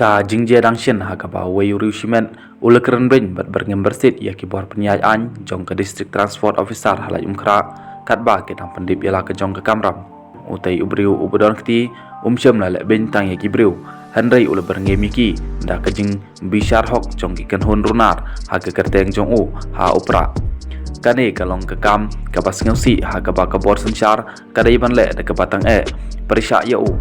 Ka jingje dangshin ha ka ba wayu riushimen ulekeren brin bat berngem bersit ya ki bor penyayaan jong ke district transport officer halai umkra kat ba ke tang pendip yala ke jong ke kamram utai ubriu ubedon kti umsem la le bintang ya ki briu handai ule berngem miki nda ke jing bishar hok jong ki kan hon runar ha ke kerteng jong u ha upra kane kalong ke kam ka bas ngausi ha ka ba ka bor sensyar kadai ban le de ke batang perisha ya u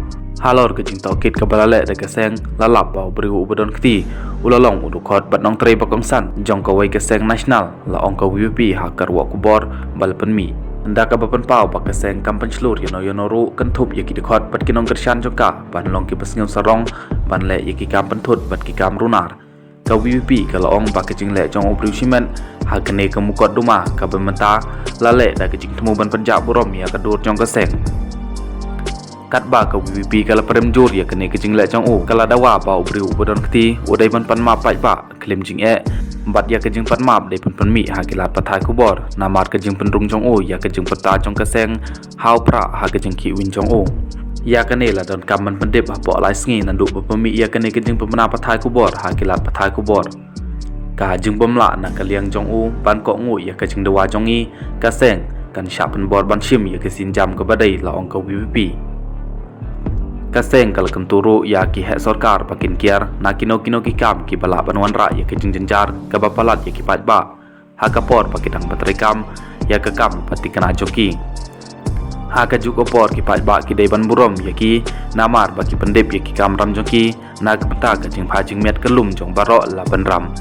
halor ke jing tokit ke balale de ke seng lalap bau beriu ubedon kti ulalong udukot bat nong tre bakong san jong ka wai ke seng national la ong ka WP ha karwa ku bor bal penmi nda ka bapen pau ba ke seng kampan slur yono ru kan thup ye ki dekot bat kinong kershan jong ka ban long ki pasngeu sarong ban le ye ki kampan thut bat ki kam runar ka WP ka la ong ba ke jing le jong obriu simen ha kene ka mukot duma ka bementa lale da ke jing temu ban penjak burom ya ka dur jong ka seng kat ba ka WP kala prem jur ya kene ke jing le chang u kala dawa ba ubriu ubodon kti udai ban pan ma pai ba klim jing bat ya ke jing pan map de pan mi ha kilat pathai ku bor namar ke jing penrung jong u ya ke jing pata jong ka seng hau pra ha ke jing ki win jong u ya kene la don kam man pendip ha po lai sngi nan du pa mi ya kene ke jing pemana pathai ku bor ha kilat pathai ku bor ka jing bomla na ka liang jong u ban ko ngu ya ke jing dawa jong i ka seng kan sha pen bor ban shim ya ke sin jam ka badai la ong ka WP kaseng kal kenturu ya ki hek sorkar pakin kiar na kino ki kam ki bala banwan ra ya ke jenjar ka bapalat ya ki pat ba ha ka por pakitang batrikam ya ka kam pati kana joki ha ka juk opor ki pat ba ki dei ban burom ya ki namar ba ki pendep ya ki kam ram joki na ka pata ka jing phajing met kelum jong baro la ban ram